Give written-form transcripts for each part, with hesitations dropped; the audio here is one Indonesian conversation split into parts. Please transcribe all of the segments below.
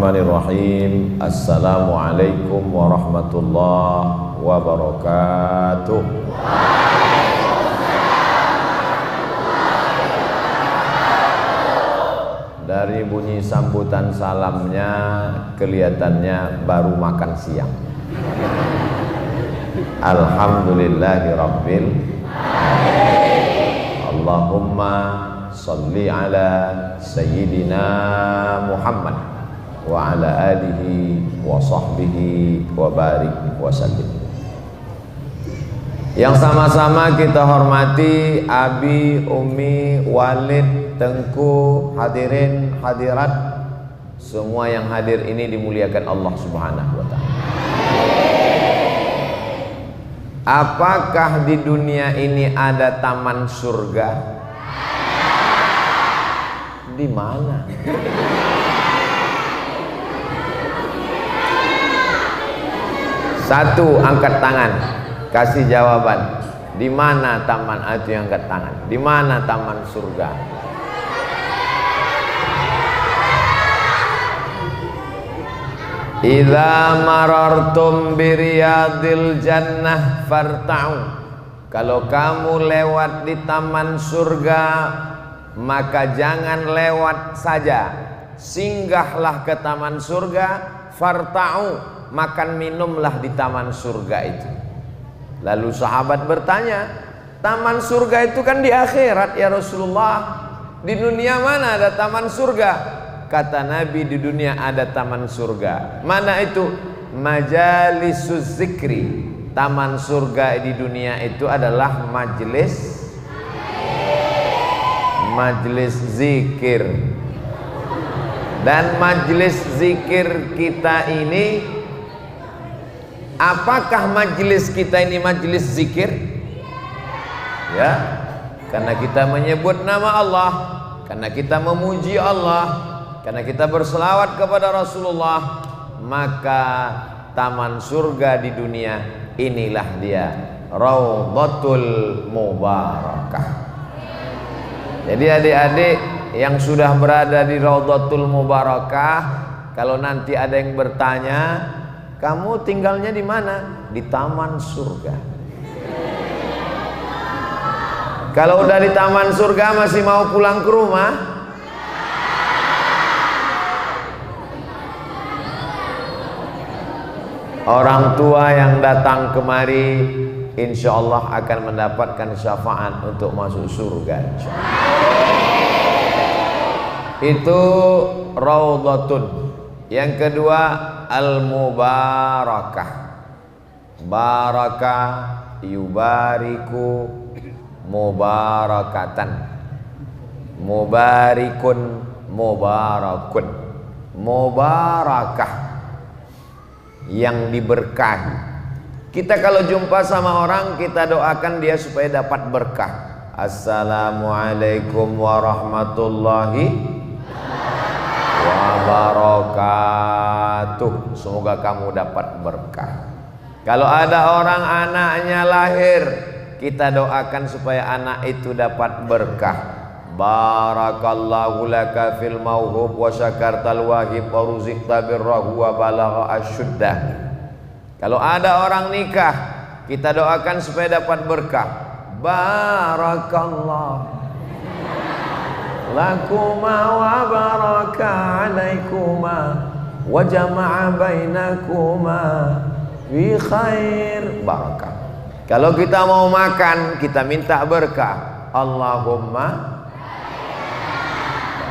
Bismillahirrahmanirrahim. Assalamualaikum warahmatullahi wabarakatuh. Dari bunyi sambutan salamnya kelihatannya baru makan siang. Alhamdulillahirabbil alamin. Allahumma sholli ala sayyidina Muhammad wa ala alihi wa sahbihi wa barik wa sallim. Yang sama-sama kita hormati Abi, Umi, Walid, Tengku, hadirin, hadirat, semua yang hadir ini dimuliakan Allah Subhanahu wa ta'ala. Apakah di dunia ini ada taman surga? Di mana? Satu, angkat tangan, kasih jawaban. Di mana taman itu? Yang angkat tangan. Di mana taman surga? Idza marartum biriyadil jannah farta'u. Kalau kamu lewat di taman surga, maka jangan lewat saja, singgahlah ke taman surga. Farta'u, makan minumlah di taman surga itu. Lalu sahabat bertanya, taman surga itu kan di akhirat ya Rasulullah, di dunia mana ada taman surga? Kata Nabi, di dunia ada taman surga. Mana itu? Majalisuz zikri. Taman surga di dunia itu adalah majelis zikir. Dan majelis zikir kita ini, apakah majelis kita ini majelis zikir? Ya, karena kita menyebut nama Allah, karena kita memuji Allah, karena kita berselawat kepada Rasulullah, maka taman surga di dunia inilah dia, Raudhatul Mubarakah. Jadi adik-adik yang sudah berada di Raudhatul Mubarakah, kalau nanti ada yang bertanya, kamu tinggalnya di mana? Di taman surga. Kalau udah di taman surga masih mau pulang ke rumah? Orang tua yang datang kemari insya Allah akan mendapatkan syafaat untuk masuk surga. Itu Raudhatun. Yang kedua, Al-Mubarakah. Barakah yubariku mubarakatan. Mubarikun mubarakun. Mubarakah, yang diberkahi. Kita kalau jumpa sama orang, kita doakan dia supaya dapat berkah. Assalamualaikum warahmatullahi wabarakatuh. Semoga kamu dapat berkah. Kalau ada orang anaknya lahir, kita doakan supaya anak itu dapat berkah. Barakallahu laka fil mauhub wa syakartal wahib wa ruziqta birrahu wa balagha asyuddah. Kalau ada orang nikah, kita doakan supaya dapat berkah. Barakallahu lakuma wa baraka alaikuma wa jama'a bainakuma fi khair. Barakah. Kalau kita mau makan, kita minta berkah. Allahumma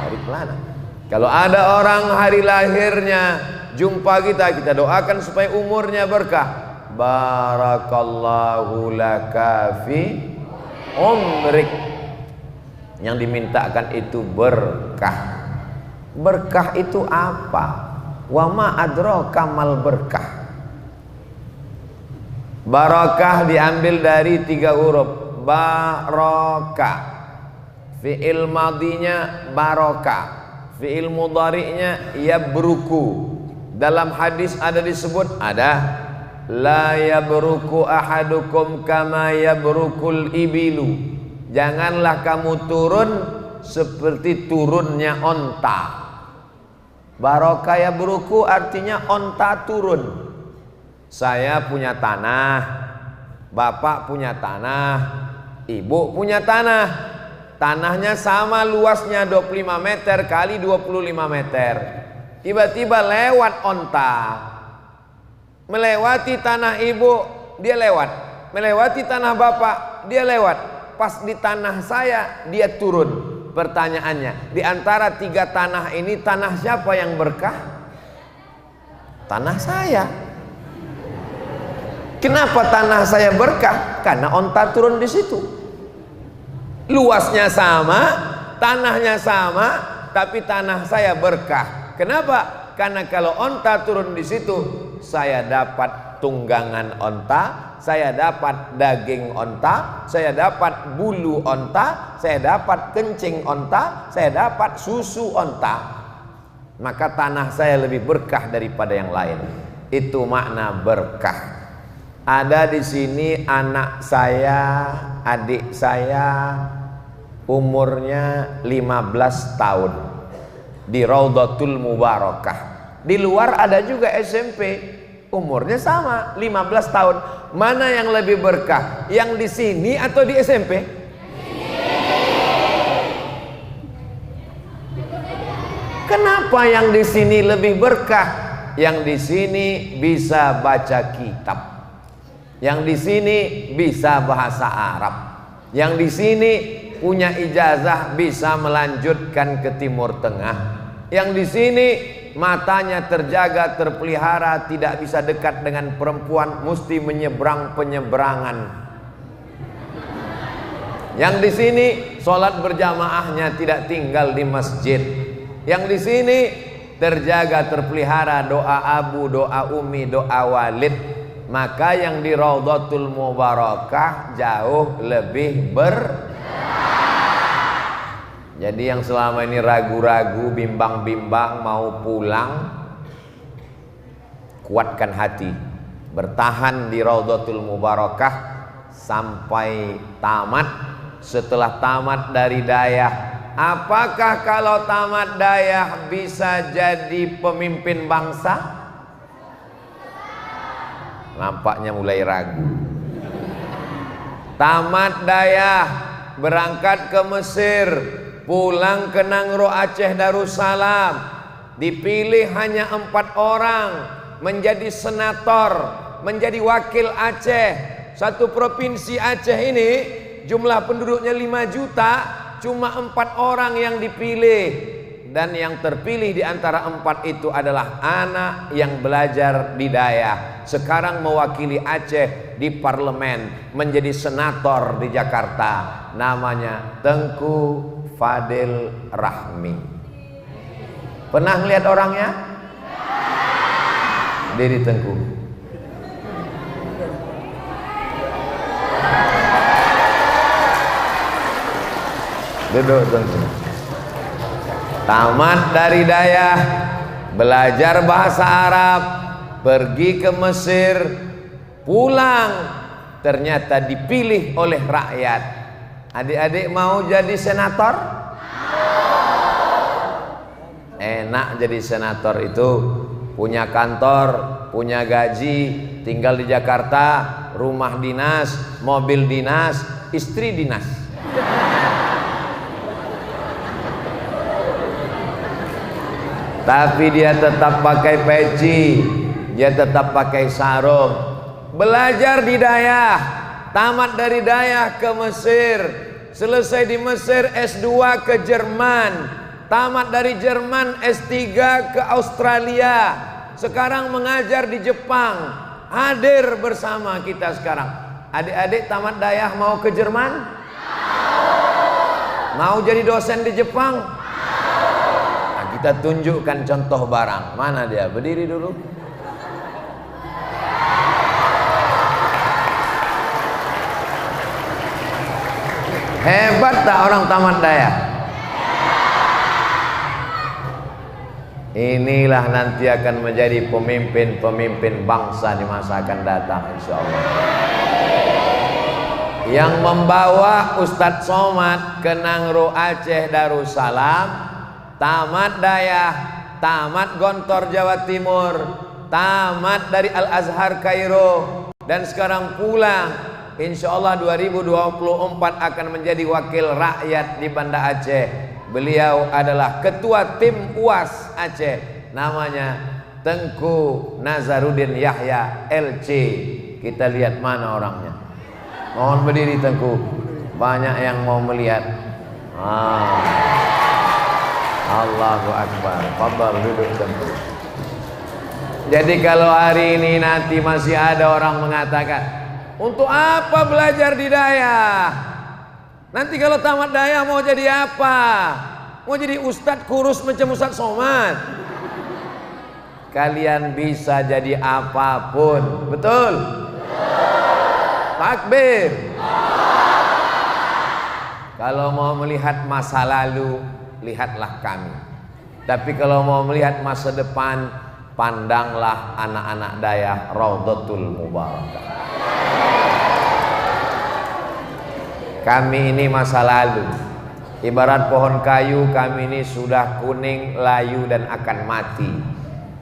barik lana. Kalau ada orang hari lahirnya jumpa kita, kita doakan supaya umurnya berkah. Barakallahu laka fi umrik. Yang dimintakan itu berkah. Berkah itu apa? Wa ma adraka mal berkah. Barakah diambil dari 3 huruf. Baraka. Fi'il madinya baraka, fi'il mudhari'nya yabruku. Dalam hadis ada disebut, ada la yabruku ahadukum kama yabrukul ibilu. Janganlah kamu turun seperti turunnya onta. Barokah ya buruku artinya onta turun. Saya punya tanah, bapak punya tanah, ibu punya tanah. Tanahnya sama luasnya 25 meter kali 25 meter. Tiba-tiba lewat onta, melewati tanah ibu, dia lewat. Melewati tanah bapak, dia lewat. Pas di tanah saya, dia turun. Pertanyaannya, di antara 3 tanah ini, tanah siapa yang berkah? Tanah saya. Kenapa tanah saya berkah? Karena onta turun di situ. Luasnya sama, tanahnya sama, tapi tanah saya berkah. Kenapa? Karena kalau onta turun di situ, saya dapat tunggangan onta, saya dapat daging onta, saya dapat bulu onta, saya dapat kencing onta, saya dapat susu onta. Maka tanah saya lebih berkah daripada yang lain. Itu makna berkah. Ada di sini anak saya, adik saya, umurnya 15 tahun di Raudhatul Mubarakah. Di luar ada juga SMP, umurnya sama 15 tahun. Mana yang lebih berkah? Yang di sini atau di SMP? Kenapa yang di sini lebih berkah? Yang di sini bisa baca kitab. Yang di sini bisa bahasa Arab. Yang di sini punya ijazah bisa melanjutkan ke Timur Tengah. Yang di sini matanya terjaga, terpelihara, tidak bisa dekat dengan perempuan, mesti menyeberang penyeberangan. Yang di sini sholat berjamaahnya tidak tinggal di masjid. Yang di sini terjaga, terpelihara, doa abu, doa umi, doa walid. Maka yang di Raudhatul Mubarakah jauh lebih Jadi yang selama ini ragu-ragu, bimbang-bimbang mau pulang, kuatkan hati, bertahan di Raudhatul Mubarakah sampai tamat. Setelah tamat dari Dayah, apakah kalau tamat Dayah bisa jadi pemimpin bangsa? Nampaknya mulai ragu. Tamat Dayah, berangkat ke Mesir, pulang ke Nangro Aceh Darussalam, dipilih hanya 4 orang menjadi senator, menjadi wakil Aceh. Satu provinsi Aceh ini jumlah penduduknya 5 juta, cuma 4 orang yang dipilih. Dan yang terpilih di antara 4 itu adalah anak yang belajar di Dayah, sekarang mewakili Aceh di parlemen, menjadi senator di Jakarta. Namanya Tengku Fadil Rahmi. Pernah lihat orangnya? Diri Tengku. Duduk Tengku. Tamat dari Dayah, belajar bahasa Arab, pergi ke Mesir, pulang, ternyata dipilih oleh rakyat. Adik-adik mau jadi senator? Enak jadi senator itu, punya kantor, punya gaji, tinggal di Jakarta, rumah dinas, mobil dinas, istri dinas. Tapi dia tetap pakai peci, dia tetap pakai sarung. Belajar di Dayah, tamat dari Dayah ke Mesir, selesai di Mesir S2 ke Jerman, tamat dari Jerman S3 ke Australia, sekarang mengajar di Jepang, hadir bersama kita sekarang. Adik-adik tamat Dayah mau ke Jerman? Mau jadi dosen di Jepang? Kita tunjukkan contoh barang. Mana dia? Berdiri dulu. Hebat tak orang tamat Dayah? Inilah nanti akan menjadi pemimpin-pemimpin bangsa di masa akan datang, insya Allah. Yang membawa Ustadz Somad ke Nangro Aceh Darussalam, tamat Dayah, tamat Gontor Jawa Timur, tamat dari Al Azhar Kairo, dan sekarang pulang. Insya Allah 2024 akan menjadi wakil rakyat di Banda Aceh. Beliau adalah ketua tim UAS Aceh, namanya Tengku Nazarudin Yahya LC. Kita lihat mana orangnya. Mohon berdiri Tengku, banyak yang mau melihat. Allahu Akbar. Fadhal duduk Tengku. Jadi kalau hari ini nanti masih ada orang mengatakan, untuk apa belajar di Dayah? Nanti kalau tamat Dayah mau jadi apa? Mau jadi ustadz kurus macam Ustadz Somad? Kalian bisa jadi apapun, betul? Takbir. Kalau mau melihat masa lalu, lihatlah kami. Tapi kalau mau melihat masa depan, pandanglah anak-anak Dayah Raudhatul Mubarakah. Kami ini masa lalu, ibarat pohon kayu. Kami ini sudah kuning, layu, dan akan mati.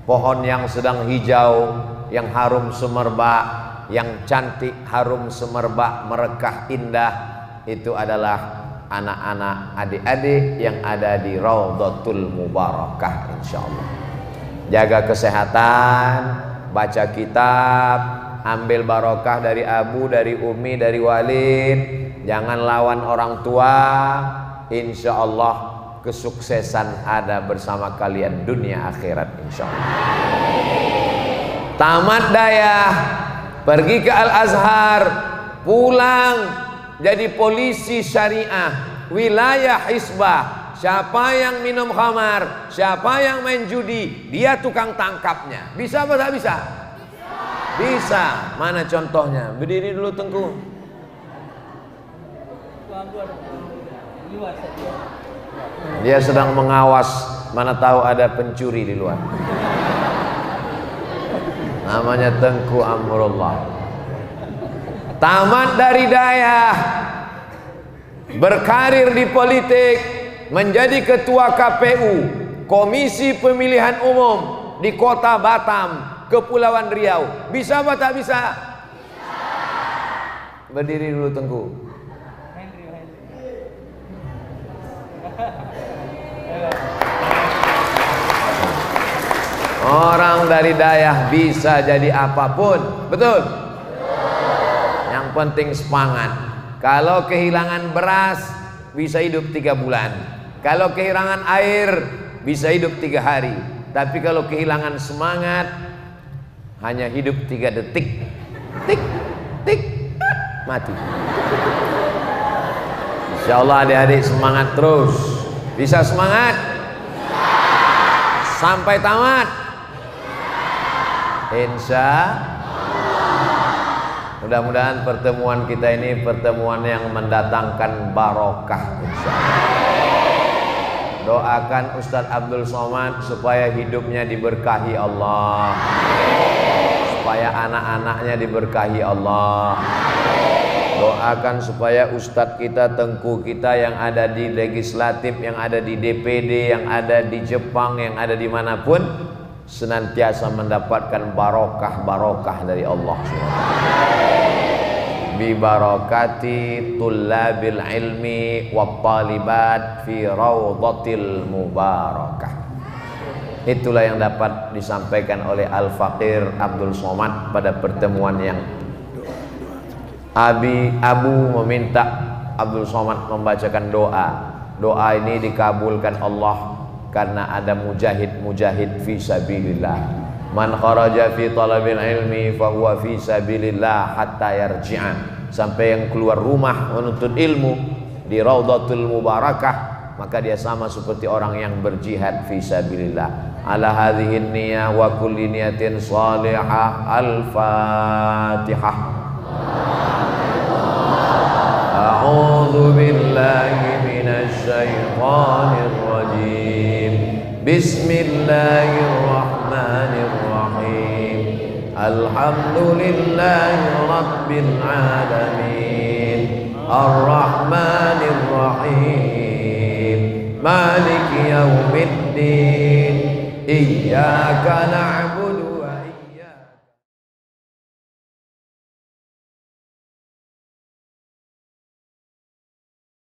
Pohon yang sedang hijau, yang harum semerbak, yang cantik, harum semerbak, merekah indah, itu adalah anak-anak, adik-adik yang ada di Raudhatul Mubarakah, insyaallah. Jaga kesehatan, baca kitab, ambil barokah dari Abu, dari Umi, dari Walid. Jangan lawan orang tua. Insya Allah kesuksesan ada bersama kalian dunia akhirat, insya Allah. Tamat Dayah, pergi ke Al Azhar, pulang jadi polisi syariah, wilayah hisbah. Siapa yang minum khamar, siapa yang main judi, dia tukang tangkapnya. Bisa apa tak bisa? Bisa. Mana contohnya? Berdiri dulu Tengku. Dia sedang mengawas, mana tahu ada pencuri di luar. Namanya Tengku Amrullah. Tamat dari Dayah, berkarir di politik, menjadi ketua KPU, Komisi Pemilihan Umum di Kota Batam, Kepulauan Riau. Bisa apa tak bisa? Berdiri dulu Tengku. Orang dari Dayah bisa jadi apapun, betul? Yang penting semangat. Kalau kehilangan beras, bisa hidup 3 bulan. Kalau kehilangan air, bisa hidup 3 hari. Tapi kalau kehilangan semangat, hanya hidup 3 detik. Tik, tik, mati. Insya Allah adik-adik semangat terus. Bisa semangat sampai tamat. Insya mudah-mudahan pertemuan kita ini pertemuan yang mendatangkan barokah, insya Allah. Doakan Ustadz Abdul Somad supaya hidupnya diberkahi Allah, supaya anak-anaknya diberkahi Allah. Doakan supaya Ustadz kita, Tengku kita yang ada di legislatif, yang ada di DPD, yang ada di Jepang, yang ada dimanapun, senantiasa mendapatkan barokah dari Allah bi barakati tullabil ilmi wa talibat fi raudhatil mubarakah. Itulah yang dapat disampaikan oleh Al-Faqir Abdul Somad pada pertemuan yang Abu meminta Abdul Somad membacakan doa. Doa ini dikabulkan Allah karena ada mujahid fi sabilillah. Man kharaja fi talabil ilmi fa huwa fi sabilillah hatta yarji'a. Sampai yang keluar rumah menuntut ilmu di Raudhatul Mubarakah, maka dia sama seperti orang yang berjihad fi sabilillah. Ala hadhihi niyyah wa kulli niyatin salihah. Al-Fatihah. A'udzu billahi minasy syaithanir rajim. Bismillahirrahmanirrahim. Alhamdulillahi rabbil alamin. Ar-Rahmanir Rahim. Maliki yaumiddin. iyyaka na'budu